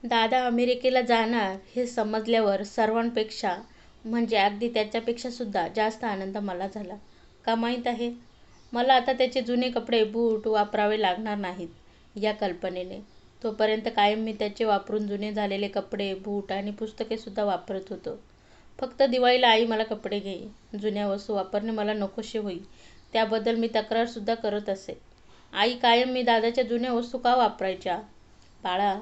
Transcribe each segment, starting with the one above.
दादा अमेरिकेला जाणार हे समजल्यावर सर्वांपेक्षा म्हणजे अगदी त्याच्यापेक्षा सुद्धा जास्त आनंद मला झाला. का माहीत आहे? मला आता त्याचे जुने कपडे, बूट वापरावे लागणार नाहीत या कल्पनेने. तोपर्यंत कायम मी त्याचे वापरून जुने झालेले कपडे, बूट आणि पुस्तकेसुद्धा वापरत होतो. फक्त दिवाळीला आई मला कपडे घे, जुन्या वस्तू वापरणे मला नकोसे होई त्याबद्दल मी तक्रारसुद्धा करत असे. आई कायम मी दादाच्या जुन्या वस्तू का वापरायच्या? बाळा,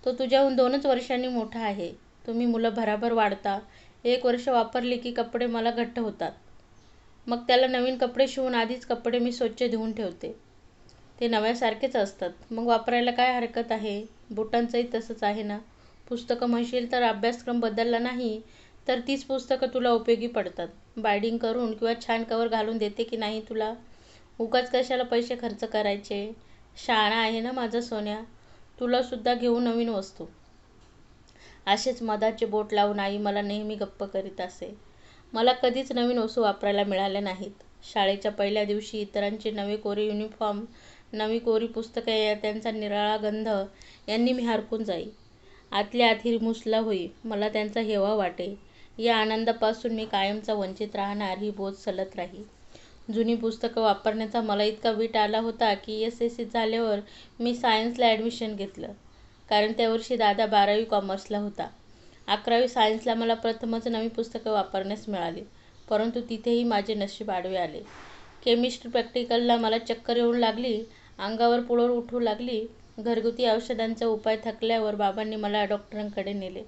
तो तुझ्याहून 2च वर्षांनी मोठा आहे. तुम्ही मुलं भराभर वाढता. 1 वर्ष वापरली की कपडे मला घट्ट होतात. मग त्याला नवीन कपडे शिवून आधीच कपडे मी स्वच्छ धुवून ठेवते. ते नव्यासारखेच असतात. मग वापरायला काय हरकत आहे? बुटांचंही तसंच आहे ना? पुस्तकं म्हणशील तर अभ्यासक्रम बदलला नाही तर तीच पुस्तकं तुला उपयोगी पडतात. बायडिंग करून किंवा छान कवर घालून देते की नाही तुला? उगाच कशाला पैसे खर्च करायचे? शहाणा आहे ना माझा सोन्या? तुलासुद्धा घेऊ नवीन वस्तू. असेच मधाचे बोट लावून आई मला नेहमी गप्प करीत असे. मला कधीच नवीन वस्तू वापरायला मिळाल्या नाहीत. शाळेच्या पहिल्या दिवशी इतरांचे नवे कोरे युनिफॉर्म, नवी कोरी पुस्तके, त्यांचा निराळा गंध यांनी मी हरखून जाई. आतल्या आत हिरमुसला होई. मला त्यांचा हेवा वाटे. या आनंदापासून मी कायमचा वंचित राहणार ही बोध सलत राही. जुनी पुस्तकं वापरण्याचा मला इतका वीट आला होता की SSC झाल्यावर मी सायन्सला ॲडमिशन घेतलं. कारण त्या वर्षी दादा 12वी कॉमर्सला होता. 11वी सायन्सला मला प्रथमच नवी पुस्तकं वापरण्यास मिळाली. परंतु तिथेही माझे नशीब आडवे आले. केमिस्ट्री प्रॅक्टिकलला मला चक्कर येऊन लागली. अंगावर पुळर उठू लागली. घरगुती औषधांचा उपाय थकल्यावर बाबांनी मला डॉक्टरांकडे नेले.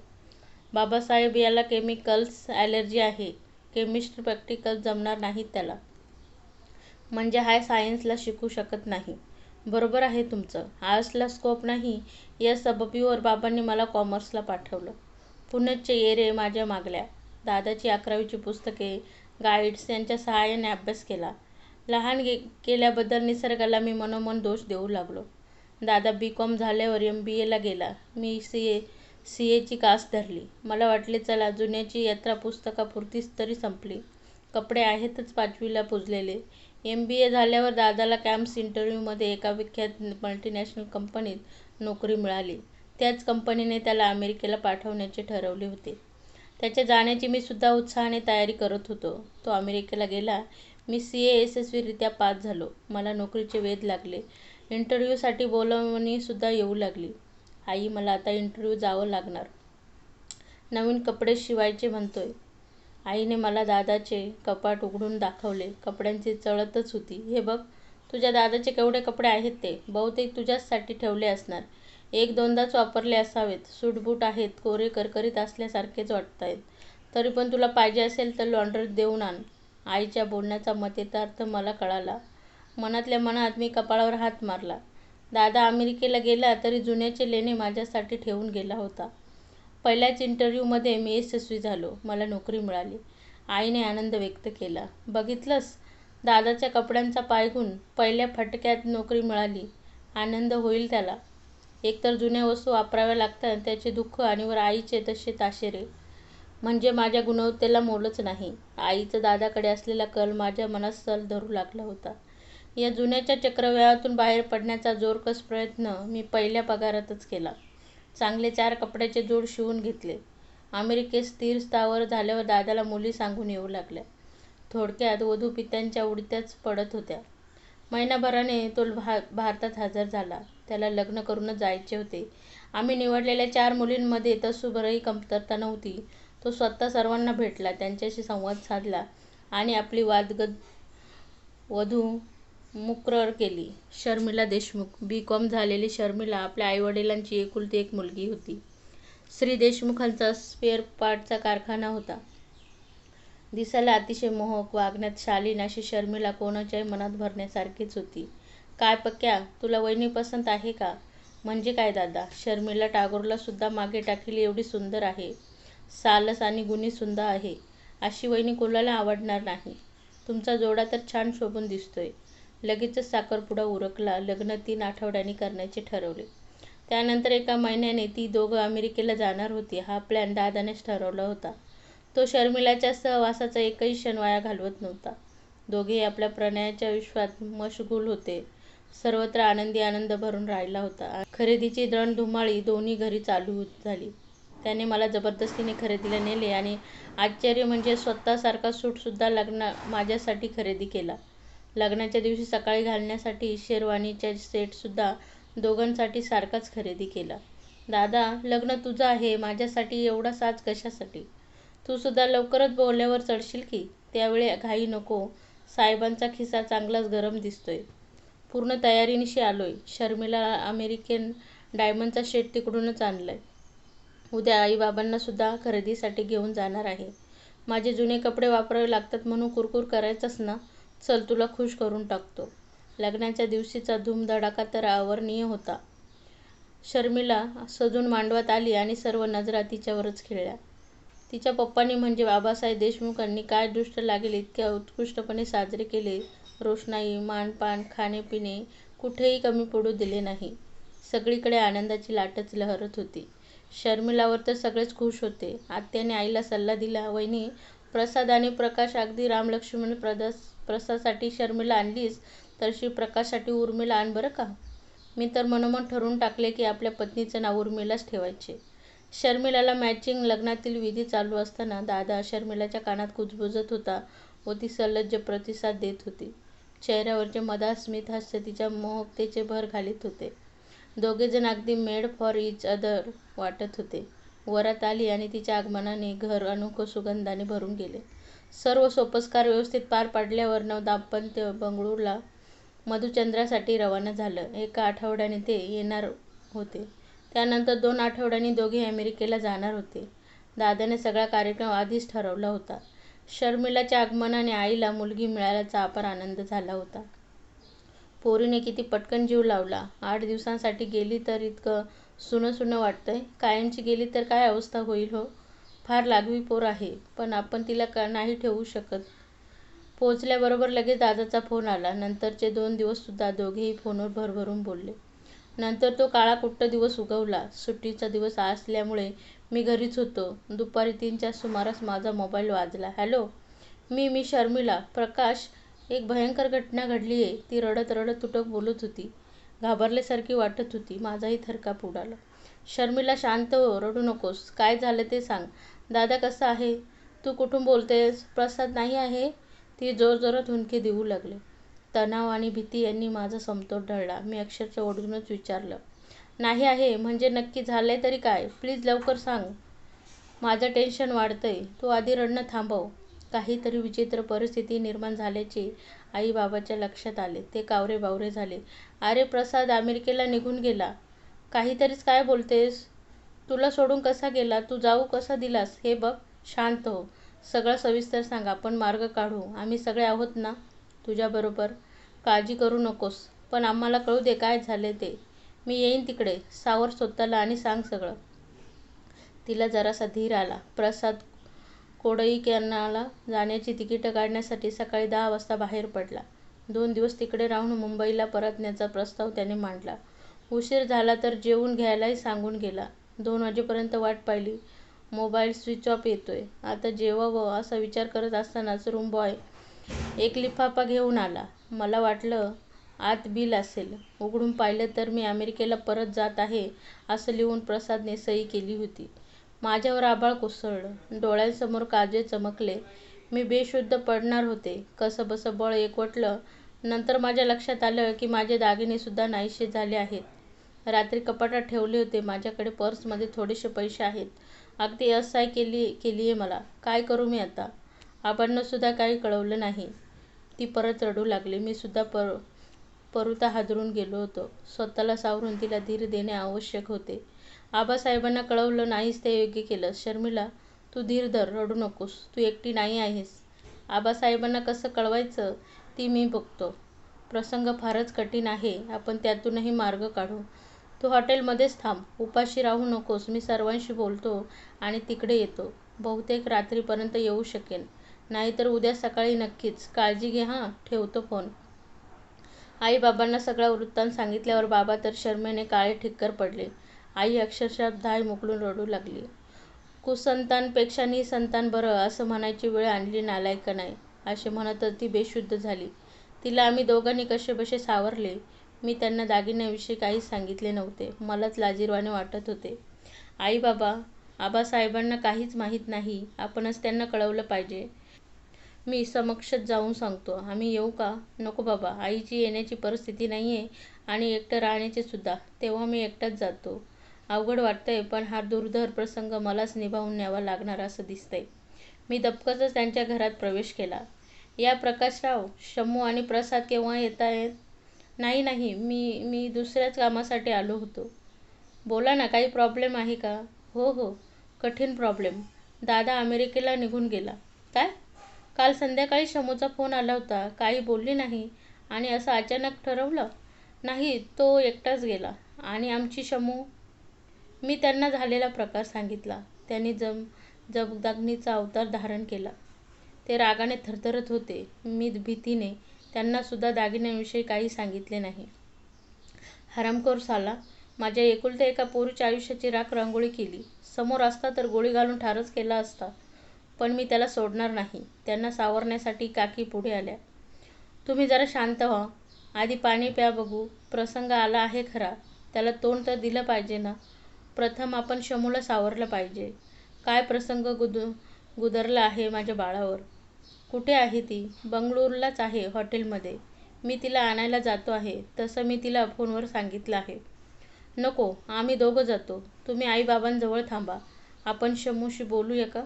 बाबासाहेब, याला केमिकल्स ॲलर्जी आहे. केमिस्ट्री प्रॅक्टिकल जमणार नाहीत त्याला. म्हणजे हा सायन्सला शिकू शकत नाही. बरोबर आहे तुमचं. आर्ट्सला स्कोप नाही या सबबीवर बाबांनी मला कॉमर्सला पाठवलं. पुण्याचे येरे माझ्या मागल्या. दादाची 11वीची पुस्तके, गाईड्स यांच्या सहाय्याने अभ्यास केला. लहान केल्याबद्दल निसर्गाला मी मनोमन दोष देऊ लागलो. दादा BCom झाल्यावर MBAला गेला. मी CAची कास धरली. मला वाटले चला जुन्याची यात्रा पुस्तकापुरतीच तरी संपली. कपडे आहेतच 5वीला पुजलेले. MBA झाल्यावर दादाला कॅम्पस इंटरव्ह्यूमध्ये एका विख्यात मल्टीनॅशनल कंपनीत नोकरी मिळाली. त्याच कंपनीने त्याला अमेरिकेला पाठवण्याचे ठरवले होते. त्याच्या जाण्याची मी सुद्धा उत्साहाने तयारी करत होतो. तो अमेरिकेला गेला. मी CA यशस्वीरित्या पास झालो. मला नोकरीचे वेध लागले. इंटरव्ह्यूसाठी बोलावणीसुद्धा येऊ लागली. आई, मला आता इंटरव्ह्यू जावं लागणार. नवीन कपडे शिवायचे म्हणतोय. आईने मला दादाचे कपाट उघडून दाखवले. कपड्यांची चळतच होती. हे बघ, तुझ्या दादाचे केवढे कपडे आहेत ते. बहुतेक तुझ्याचसाठी ठेवले असणार. 1-2दाच वापरले असावेत. सूटबूट आहेत. कोरे करकरीत असल्यासारखेच वाटतायत. तरी पण तुला पाहिजे असेल तर लॉन्ड्रीत देऊन आण. आईच्या बोलण्याचा मतेतार्थ मला कळाला. मनातल्या मनात मी कपाळावर हात मारला. दादा अमेरिकेला गेला तरी जुन्याचे लेणे माझ्यासाठी ठेवून गेला होता. पहिल्याच इंटरव्ह्यूमध्ये मी यशस्वी झालो. मला नोकरी मिळाली. आईने आनंद व्यक्त केला. बघितलंस, दादाच्या कपड्यांचा पायगुण. पहिल्या फटक्यात नोकरी मिळाली. आनंद होईल त्याला. एकतर जुन्या वस्तू वापराव्या लागतात त्याचे दुःख आणि वर आईचे तसे ताशेरे. म्हणजे माझ्या गुणवत्तेला मोलच नाही. आईचा दादाकडे असलेला कल माझ्या मनात सल धरू लागला होता. या जुन्याच्या चक्रव्यूहातून बाहेर पडण्याचा जोरकस प्रयत्न मी पहिल्या पगारातच केला. चांगले 4 कपड्याचे जोड शिवून घेतले. अमेरिकेत स्थिर स्थावर झाल्यावर दादाला मुली सांगून येऊ लागल्या. थोडक्यात वधू पित्यांच्या उडत्याच पडत होत्या. महिनाभराने तो भारतात हजर झाला. त्याला लग्न करूनच जायचे होते. आम्ही निवडलेल्या 4 मुलींमध्ये तसूभरही कमतरता नव्हती. तो स्वतः सर्वांना भेटला, त्यांच्याशी संवाद साधला आणि आपली वादगत वधू मुकर्रर केली. शर्मिला देशमुख. BCom झालेली शर्मिला आपल्या आईवडिलांची एकुलती एक मुलगी होती. श्री देशमुखांचा स्पेअर पार्टचा कारखाना होता. दिसायला अतिशय मोहक, वागण्यात शालीन अशी शर्मिला कोणाच्याही मनात भरण्यासारखीच होती. काय पक्या, तुला वहिनी पसंत आहे का? म्हणजे काय दादा, शर्मिला टागोरला सुद्धा मागे टाकेल एवढी सुंदर आहे. सालस आणि गुणी सुद्धा आहे. अशी वहिनी कोणाला आवडणार नाही. तुमचा जोडा तर छान शोभून दिसतोय. लगेचच साखरपुडा उरकला. लग्न 3 आठवड्यांनी करण्याचे ठरवले. त्यानंतर 1 महिन्याने ती दोघं अमेरिकेला जाणार होती. हा प्लॅन दादानेच ठरवला होता. तो शर्मिलाच्या सहवासाचा एकही क्षण वाया घालवत नव्हता. दोघेही आपल्या प्रणयाच्या विश्वात मशगुल होते. सर्वत्र आनंदी आनंद भरून राहिला होता. खरेदीची रणधुमाळी दोन्ही घरी चालू झाली. त्याने मला जबरदस्तीने खरेदीला नेले आणि आश्चर्य म्हणजे स्वतःसारखा सूटसुद्धा माझ्यासाठी खरेदी केला. लग्नाच्या दिवशी सकाळी घालण्यासाठी शेरवानीचा सेटसुद्धा दोघांसाठी सारखाच खरेदी केला. दादा, लग्न तुझं आहे, माझ्यासाठी एवढा साज कशासाठी? तू सुद्धा लवकरच बोल्यावर चढशील की? त्यावेळी घाई नको, साहेबांचा खिसा चांगलाच गरम दिसतोय. पूर्ण तयारीनिशी आलोय. शर्मिला अमेरिकन डायमंडचा सेट तिकडूनच आणलाय. उद्या आईबाबांना सुद्धा खरेदीसाठी घेऊन जाणार आहे. माझे जुने कपडे वापरावे लागतात म्हणून कुरकुर करायचंच ना? चल, तुला खुश करून टाकतो. लग्नाच्या दिवशीचा धूमधडाका तर अवर्णनीय होता. शर्मिला सजून मांडवात आली आणि सर्व नजरा तिच्यावरच खिळल्या. तिच्या पप्पांनी म्हणजे बाबासाहेब देशमुखांनी काय दृष्ट लागेल इतक्या उत्कृष्टपणे साजरे केले. रोषणाई, मानपान, खाणेपिणे कुठेही कमी पडू दिले नाही. सगळीकडे आनंदाची लाटच लहरत होती. शर्मिलावर तर सगळेच खुश होते. आत्याने आईला सल्ला दिला, वहिनी, प्रसाद आणि प्रकाश अगदी रामलक्ष्मण प्रसादसाठी शर्मिला आणलीस तशी प्रकाशसाठी उर्मिला आण बरं का. मी तर मनोमन ठरवून टाकले की आपल्या पत्नीचं नाव उर्मिलाच ठेवायचे. शर्मिलाला मॅचिंग लग्नातील विधी चालू असताना दादा शर्मिलाच्या कानात कुजबुजत होता व ती सलज्ज प्रतिसाद देत होती. चेहऱ्यावरचे मधाळ स्मित हास्य तिच्या मोहकतेचे भर घालीत होते. दोघेजण अगदी मेड फॉर इच अदर वाटत होते. वरात आली आणि तिच्या आगमनाने घर अनोखं सुगंधाने भरून गेले. सर्व सोपस्कार व्यवस्थित पार पाडल्यावर नवदाम्पत्य बंगळुरूला मधुचंद्रासाठी रवाना झालं. 1 आठवड्याने ते येणार होते. त्यानंतर 2 आठवड्यांनी दोघे अमेरिकेला जाणार होते. दादाने सगळा कार्यक्रम आधीच ठरवला होता. शर्मिलाच्या आगमनाने आईला मुलगी मिळाल्याचा अपार आनंद झाला होता. पोरीने किती पटकन जीव लावला. 8 दिवसांसाठी गेली तर इतकं सुनं सुनं वाटतंय. कायमची गेली तर काय अवस्था होईल हो. फार लागवी पोर आहे, पण आपण तिला नाही ठेवू शकत. पोहोचल्याबरोबर लगेच दादाचा फोन आला. नंतरचे 2 दिवससुद्धा दोघेही फोनवर भरभरून बोलले. नंतर तो काळाकुट्ट दिवस उगवला. सुट्टीचा दिवस असल्यामुळे मी घरीच होतो. दुपारी 3च्या सुमारास माझा मोबाईल वाजला. हॅलो, मी शर्मिला. प्रकाश, एक भयंकर घटना घडली आहे. ती रडत रडत तुटक बोलत होती. घाबरल्यासारखी वाटत होती. माझाही थरकाप उडाला. शर्मिला, शांत हो, रडू नकोस. काय झालं ते सांग. दादा कसा आहे? तू कुठून बोलतेस? प्रसाद नाही आहे? ती जोरजोरात हुंदके देऊ लागले. तणाव आणि भीती यांनी माझा समतोल ढळला. मी अक्षरशः ओरडूनच विचारलं, नाही आहे म्हणजे नक्की झालंय तरी काय? प्लीज लवकर सांग. माझं टेन्शन वाढतंय. तू आधी रडणं थांबव. काहीतरी विचित्र परिस्थिती निर्माण झाल्याचे आईबाबाच्या लक्षात आले. ते कावरे-बावरे झाले. अरे, प्रसाद अमेरिकेला निघून गेला. काहीतरीच काय बोलतेस? तुला सोडून कसा गेला? तू जाऊ कसा दिलास? हे बघ, शांत हो. सगळं सविस्तर सांग. आपण मार्ग काढू. आम्ही सगळे आहोत ना तुझ्याबरोबर. काळजी करू नकोस. पण आम्हाला कळू दे काय झाले ते. मी येईन तिकडे. सावर स्वतःला आणि सांग सगळं. तिला जरासा धीर आला. प्रसाद कोडईकनालला जाण्याची तिकीटं काढण्यासाठी सकाळी 10 वाजता बाहेर पडला. 2 दिवस तिकडे राहून मुंबईला परतण्याचा प्रस्ताव त्याने मांडला. उशीर झाला तर जेवून घ्यायलाही सांगून गेला. 2 वाजेपर्यंत वाट पाहिली. मोबाईल स्विच ऑफ येतोय. आता जेवावं असा विचार करत असतानाच रूम बॉय एक लिफाफा घेऊन आला. मला वाटलं आत बिल असेल. उघडून पाहिलं तर मी अमेरिकेला परत जात आहे असं लिहून प्रसादने सही केली होती. माझ्यावर आभाळ कोसळलं. डोळ्यांसमोर काजळे चमकले. मी बेशुद्ध पडणार होते. कसंबसं बळ एकवटलं. नंतर माझ्या लक्षात आलं की माझे दागिनेसुद्धा नाहीसे झाले आहेत. रात्री कपाटात ठेवले होते. माझ्याकडे पर्समध्ये थोडेसे पैसे आहेत. अगदी असहाय केलीये मला. काय करू मी आता? आबांनासुद्धा काही कळवलं नाही. ती परत रडू लागली. मी सुद्धा परुता हादरून गेलो होतो. स्वतःला सावरून तिला धीर देणे आवश्यक होते. आबासाहेबांना कळवलं नाहीस ते योग्य केलंस. शर्मिला, तू धीर धर, रडू नकोस. तू एकटी नाही आहेस. आबासाहेबांना कसं कळवायचं ती मी बघतो. प्रसंग फारच कठीण आहे. आपण त्यातूनही मार्ग काढू. तू हॉटेलमध्येच थांब. उपाशी राहू नकोस. मी सर्वांशी बोलतो आणि तिकडे येतो. बहुतेक रात्रीपर्यंत येऊ शकेन. नाहीतर उद्या सकाळी नक्कीच. काळजी घे हां. ठेवतो फोन. आई-बाबांना सगळा वृत्तांत सांगितल्यावर बाबा तर शरमेने काळे ठिक्कर पडले. आई अक्षरशः धाय मोकलून रडू लागली. कुसंतांपेक्षा निसंतान बरं असं म्हणायची वेळ आणली नालायकाने, असे म्हणतच ती बेशुद्ध झाली. तिला आम्ही दोघांनी कसेबसे सावरले. मी त्यांना दागिन्याविषयी काहीच सांगितले नव्हते. मलाच लाजिरवाणे वाटत होते. आई बाबा, आबासाहेबांना काहीच माहीत नाही. आपणच त्यांना कळवलं पाहिजे. मी समक्षच जाऊन सांगतो. आम्ही येऊ का? नको बाबा, आईची येण्याची परिस्थिती नाही आहे आणि एकटं राहण्याची सुद्धा. तेव्हा मी एकटाच जातो. अवघड वाटतंय, पण हा दुर्धर प्रसंग मलाच निभावून न्यावा लागणार असं दिसतंय. मी दबकतच त्यांच्या घरात प्रवेश केला. या प्रकाशराव, शम्मू आणि प्रसाद केव्हा येतायत? नाही नाही, मी दुसऱ्याच कामासाठी आलो होतो. बोला ना, काही प्रॉब्लेम आहे का? हो हो, कठीण प्रॉब्लेम. दादा अमेरिकेला निघून गेला. काय? काल संध्याकाळी शम्मूचा फोन आला होता. काही बोलली नाही आणि असं अचानक ठरवलं? नाही, तो एकटाच गेला. आणि आमची शम्मू? मी त्यांना झालेला प्रकार सांगितला. त्यांनी जगदाग्नीचा अवतार धारण केला. ते रागाने थरथरत होते. मी भीतीने त्यांनासुद्धा दागिन्यांविषयी काही सांगितले नाही. हरामखोर साला, माझ्या एकुलत्या एका पोरीच्या आयुष्याची राख रांगोळी केली. समोर असता तर गोळी घालून ठारच केला असता. पण मी त्याला सोडणार नाही. त्यांना सावरण्यासाठी काकी पुढे आल्या. तुम्ही जरा शांत व्हा. आधी पाणी प्या बघू. प्रसंग आला आहे खरा, त्याला तोंड तर दिलं पाहिजे ना. प्रथम आपण शमूला सावरलं पाहिजे. काय प्रसंग गुदरला आहे माझ्या बाळावर. कुठे आहे ती? बंगळुरूलाच आहे, हॉटेलमध्ये. मी तिला आणायला जातो आहे. तसं मी तिला फोनवर सांगितलं आहे. नको, आम्ही दोघं जातो. तुम्ही आईबाबांजवळ थांबा. आपण शमूशी बोलूया का?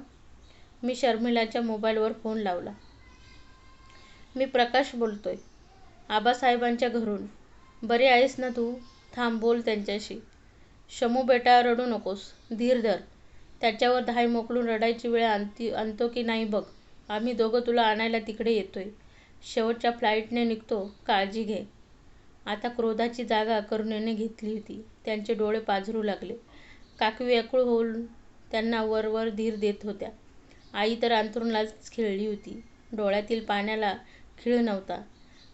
मी शर्मिलाच्या मोबाईलवर फोन लावला. मी प्रकाश बोलतोय, आबासाहेबांच्या घरून. बरी आहेस ना तू? थांब, बोल त्यांच्याशी. शमू बेटा, रडू नकोस. धीर धर. त्याच्यावर धाय मोकलून रडायची वेळ आणतो की नाही बघ. आम्ही दोघं तुला आणायला तिकडे येतोय. शेवटच्या फ्लाईटने निघतो. काळजी घे. आता क्रोधाची जागा करुणेने घेतली होती. त्यांचे डोळे पाझरू लागले. काकी व्याकुळ होऊन त्यांना वरवर धीर देत होत्या. आई तर अंथरुणालाच खिळली होती. डोळ्यातील पाण्याला खीळ नव्हता.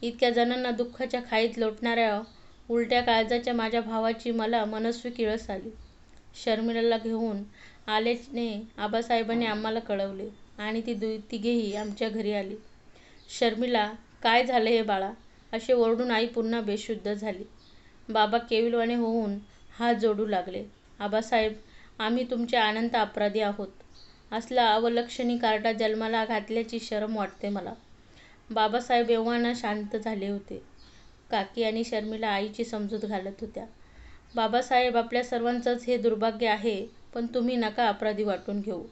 इतक्या जणांना दुःखाच्या खाईत लोटणाऱ्या उलट्या काळजाच्या माझ्या भावाची मला मनस्वी किळस आली. शर्मिलाला घेऊन आल्याने आबासाहेबांनी आम्हाला कळवले आणि ती तिघेही आमच्या घरी आली. शर्मिला, काय झालं हे बाळा? असे ओरडून आई पुन्हा बेशुद्ध झाली. बाबा केविलवाणे होऊन हात जोडू लागले. आबासाहेब, आम्ही तुमचे अनंत अपराधी आहोत. असला अवलक्षणी कार्टा जन्माला घातल्याची शरम वाटते मला. बाबासाहेब एव्हाना शांत झाले होते. काकी आणि शर्मिला आईची समजूत घालत होत्या. बाबासाहेब, आपल्या सर्वांचंच हे दुर्भाग्य आहे, पण तुम्ही नका अपराधी वाटून घेऊ.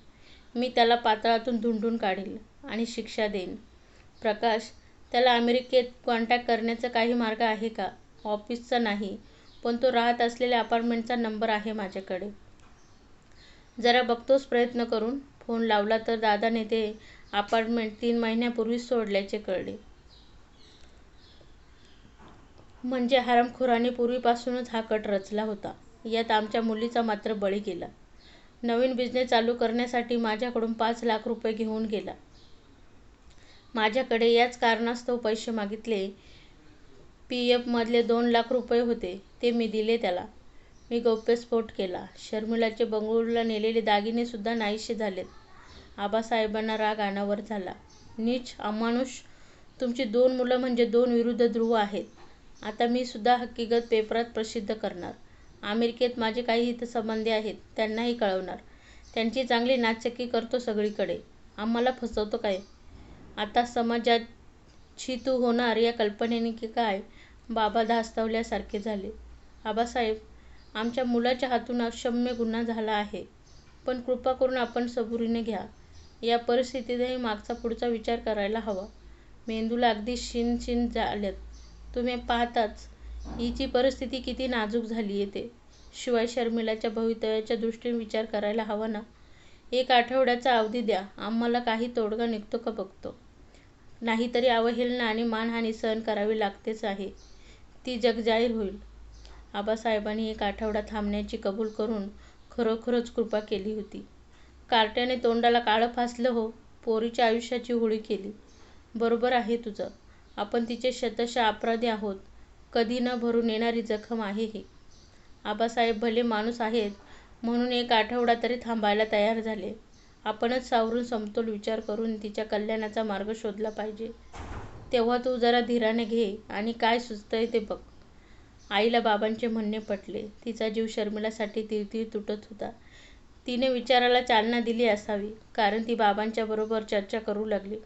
मी त्याला पाताळातून धुंडून काढील आणि शिक्षा देईन. प्रकाश, त्याला अमेरिकेत कॉन्टॅक्ट करण्याचा काही मार्ग आहे का? ऑफिसचा नाही, पण तो राहत असलेल्या अपार्टमेंटचा नंबर आहे माझ्याकडे. जरा बघतोस प्रयत्न करून. फोन लावला तर दादाने ते अपार्टमेंट 3 महिन्यापूर्वीच सोडल्याचे कळले. म्हणजे हरामखोराने पूर्वीपासूनच हा कट रचला होता. यात आमच्या मुलीचा मात्र बळी गेला. नवीन बिझनेस चालू करण्यासाठी माझ्याकडून 5 लाख रुपये घेऊन गेला. माझ्याकडे याच कारणास्तव पैसे मागितले. PF मधले 2 लाख रुपये होते, ते मी दिले त्याला. मी गौप्यस्फोट केला. शर्मिलाचे बंगळुरूला नेलेले दागिने सुद्धा नाहीसे झालेत. आबासाहेबांना राग अनावर झाला. नीच, अमानुष. तुमची 2 मुलं म्हणजे 2 विरुद्ध ध्रुव आहेत. आता मी सुद्धा हकीकत पेपरात प्रसिद्ध करणार. अमेरिकेत माझे काही हितसंबंधी आहेत, त्यांनाही कळवणार. त्यांची चांगली नाचक्की करतो सगळीकडे. आम्हाला फसवतो काय? आता समाजात छितू होणार या कल्पनेने की काय? बाबा धास्तावल्यासारखे झाले. आबासाहेब, आमच्या मुलाच्या हातून अक्षम्य गुन्हा झाला आहे, पण कृपा करून आपण सबुरीने घ्या. या परिस्थितीतही मागचा पुढचा विचार करायला हवा. मेंदूला अगदी शिन झाल्यात. तुम्ही पाहताच हिची परिस्थिती किती नाजूक झालीये ते. शिवाय शर्मिलाच्या भवितव्याच्या दृष्टीने विचार करायला हवा ना. 1 आठवड्याचा अवधी द्या. आम्हाला काही तोडगा निघतो का बघतो. नाहीतरी अवहेलना आणि मानहानी सहन करावी लागतेच आहे. ती जगजाहीर होईल. आबासाहेबांनी 1 आठवडा थांबण्याची कबूल करून खरोखरच कृपा केली होती. कार्ट्याने तोंडाला काळं फासलं हो. पोरीच्या आयुष्याची होळी केली. बरोबर आहे तुझं. आपण तिचे शतशः अपराधी आहोत. कधी न भरून येणारी जखम आहे ही. आबासाहेब भले माणूस आहेत म्हणून 1 आठवडा तरी थांबायला तयार झाले. आपणच सावरून समतोल विचार करून तिच्या कल्याणाचा मार्ग शोधला पाहिजे. तेव्हा तू जरा धीराने घे आणि काय सुचतंय ते बघ. आईला बाबांचे म्हणणे पटले. तिचा जीव शर्मिलासाठी तीळ तुटत होता. तिने विचाराला चालना दिली असावी, कारण ती बाबांच्या बरोबर चर्चा करू लागली.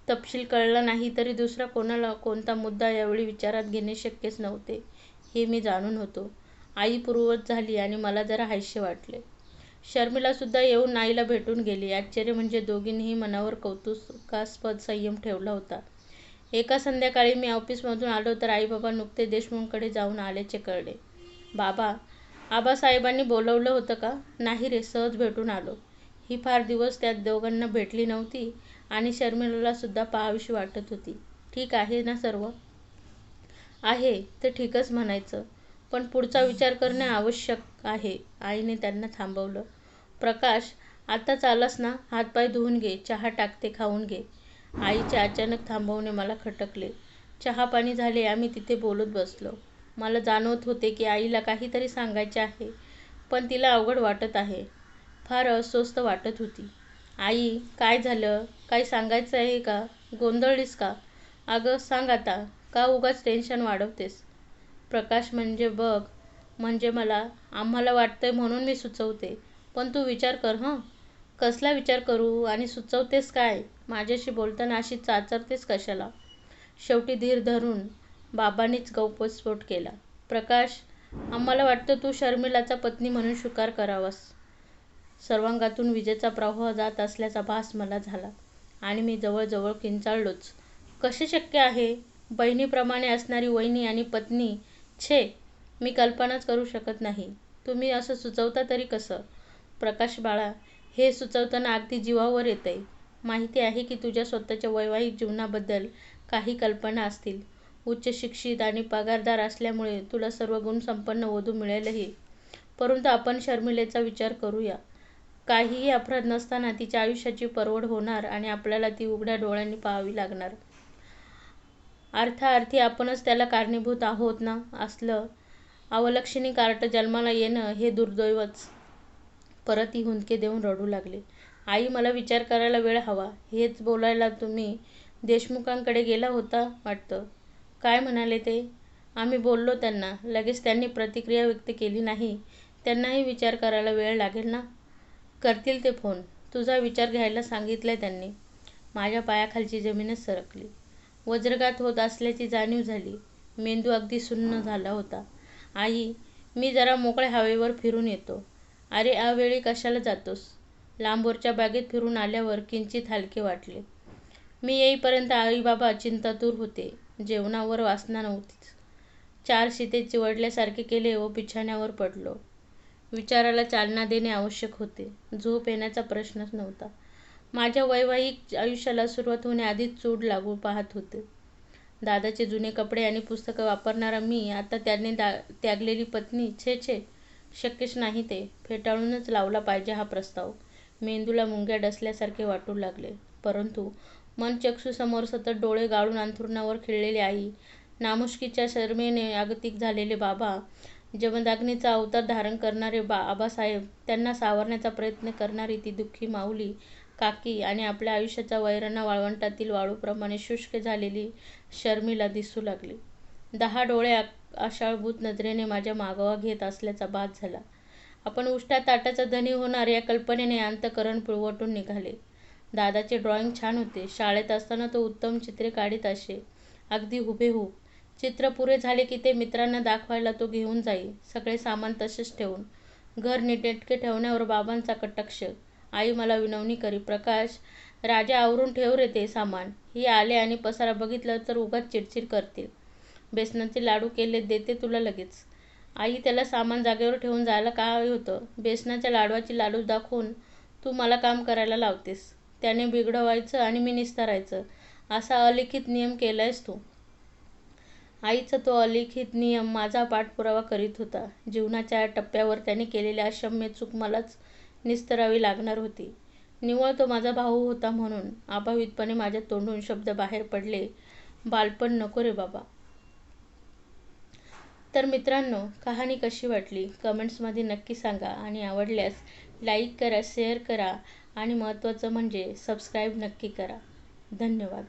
तपशील कळला नाही तरी दुसरा कोणाला कोणता मुद्दा यावेळी विचारात घेणे शक्यच नव्हते, हे मी जाणून होतो. आई पूर्ववत झाली आणि मला जरा हायसे वाटले. शर्मिलासुद्धा येऊन आईला भेटून गेली. आश्चर्य म्हणजे दोघींनीही मनावर कौतुकास्पद संयम ठेवला होता. एका संध्याकाळी मी ऑफिसमधून आलो तर आई-बाबा नुकते देशमुखांकडे जाऊन आल्याचे कळले. बाबा, आबासाहेबांनी बोलवलं होतं का? नाही रे, सहज भेटून आलो. ही फार दिवस त्या दोघांना भेटली नव्हती आणि शर्मिलालासुद्धा पाहावीशी वाटत होती. ठीक आहे ना सर्व? आहे तर ठीकच म्हणायचं, पण पुढचा विचार करणे आवश्यक आहे. आईने त्यांना थांबवलं. प्रकाश, आताच आलास ना, हातपाय धुवून घे, चहा टाकते, खाऊन घे. आईचे अचानक थांबवणे मला खटकले. चहा-पाणी झाले. आम्ही तिथे बोलत बसलो. मला जाणवत होते की आईला काहीतरी सांगायचे आहे, पण तिला अवघड वाटत आहे. फार अस्वस्थ वाटत होती. आई, काय झालं? काही सांगायचं आहे का? गोंधळलीस का? अगं सांग आता, का उगाच टेन्शन वाढवतेस? प्रकाश, म्हणजे आम्हाला वाटतंय म्हणून मी सुचवते, पण तू विचार कर हं. कसला विचार करू आणि सुचवतेस काय? माझ्याशी बोलताना अशी चाचरतेस कशाला? शेवटी धीर धरून बाबांनीच गौप्यस्फोट केला. प्रकाश, आम्हाला वाटतं तू शर्मिलाचा पत्नी म्हणून स्वीकार करावास. सर्वांगातून विजेचा प्रवाह जात असल्याचा भास मला झाला आणि मी जवळजवळ किंचाळलोच. कसे शक्य आहे? बहिणीप्रमाणे असणारी वहिनी आणि पत्नी? छे, मी कल्पनाच करू शकत नाही. तुम्ही असं सुचवता तरी कसं? प्रकाश बाळा, हे सुचवताना अगदी जीवावर येतंय. माहिती आहे की तुझ्या स्वतःच्या वैवाहिक जीवनाबद्दल काही कल्पना असतील. उच्च शिक्षित आणि पगारदार असल्यामुळे तुला सर्व गुणसंपन्न वधू मिळेलही. परंतु आपण शर्मिलेचा विचार करूया. काहीही अपराध नसताना तिच्या आयुष्याची पर्वड होणार आणि आपल्याला ती उघड्या डोळ्यांनी पाहावी लागणार. अर्थाअर्थी आपणच त्याला कारणीभूत आहोत ना. असलं अवलक्षणी कार्ट जन्माला येणं हे दुर्दैवच. परत ही हुंदके देऊन रडू लागले. आई, मला विचार करायला वेळ हवा. हेच बोलायला तुम्ही देशमुखांकडे गेला होता वाटतं. काय म्हणाले ते? आम्ही बोललो त्यांना. लगेच त्यांनी प्रतिक्रिया व्यक्त केली नाही. त्यांनाही विचार करायला वेळ लागेल ना. करतील ते फोन. तुझा विचार घ्यायला सांगितलंय त्यांनी. माझ्या पायाखालची जमीनच सरकली. वज्रघात होत असल्याची जाणीव झाली. मेंदू अगदी सुन्न झाला होता. आई, मी जरा मोकळ्या हवेवर फिरून येतो. अरे, अवेळी कशाला जातोस? लांबवरच्या बागेत फिरून आल्यावर किंचित हलके वाटले. मी येईपर्यंत आई-बाबा चिंतातूर होते. जेवणावर वासना नव्हतीच. 4 शिते चिवडल्यासारखे केले व बिछाण्यावर पडलो. विचाराला चालना देणे आवश्यक होते. झोप येण्याचा प्रश्नच नव्हता. माझ्या वैवाहिक आयुष्याला सुरुवात होण्याआधीच चूड लागू पाहत होते. दादाचे जुने कपडे आणि पुस्तकं वापरणारा मी, आता त्याने त्यागलेली पत्नी. छे छे, शक्यच नाही ते. फेटाळूनच लावला पाहिजे हा प्रस्ताव. मेंदूला मुंग्या डसल्यासारखे वाटू लागले. परंतु मनचक्षूसमोर सतत डोळे गाळून अंथरुणावर खिळलेली आई, नामुष्कीच्या शरमेने अगतिक झालेले बाबा, जमदाग्नीचा अवतार धारण करणारे आबासाहेब, त्यांना सावरण्याचा प्रयत्न करणारी ती दुःखी माऊली काकी आणि आपल्या आयुष्याच्या वैराणा वाळवंटातील वाळूप्रमाणे शुष्क झालेली शर्मिला दिसू लागली. 10 डोळे आशाळभूत नजरेने माझ्या मागोवा घेत असल्याचा भास झाला. आपण उष्ट्या ताटाचा धनी होणार या कल्पनेने अंतःकरण पिळवटून निघाले. दादाचे ड्रॉइंग छान होते. शाळेत असताना तो उत्तम चित्रे काढीत असे, अगदी हुबेहूब. चित्र पुरे झाले की ते मित्रांना दाखवायला तो घेऊन जाई, सगळे सामान तसेच ठेवून. घर नीटनेटके ठेवण्यावर बाबांचा कटाक्ष. आई मला विनवणी करी. प्रकाश, राजा, आवरून ठेव रे ते सामान. ही आले आणि पसारा बघितलं तर उगाच चिडचिड करतील. बेसनाचे लाडू केले, देते तुला लगेच. आई, त्याला सामान जागेवर ठेवून जायला काय होतं? बेसनाच्या लाडवाची लालूच दाखवून तू मला काम करायला लावतेस. त्याने बिघडवायचं आणि मी निस्तारायचं, असा अलिखित नियम केलायस तू. आईचा तो अलिखित नियम माझा पाठपुरावा करीत होता. जीवनाच्या या टप्प्यावर त्याने केलेली अक्षम्य चूक मलाच निस्तरावी लागणार होती. निव्वळ तो माझा भाऊ होता म्हणून. अभावितपणे माझ्या तोंडून शब्द बाहेर पडले, बालपण नको रे बाबा. तर मित्रांनो, कहाणी कशी वाटली कमेंट्समध्ये नक्की सांगा आणि आवडल्यास लाईक करा, शेअर करा आणि महत्त्वाचं म्हणजे सबस्क्राईब नक्की करा. धन्यवाद.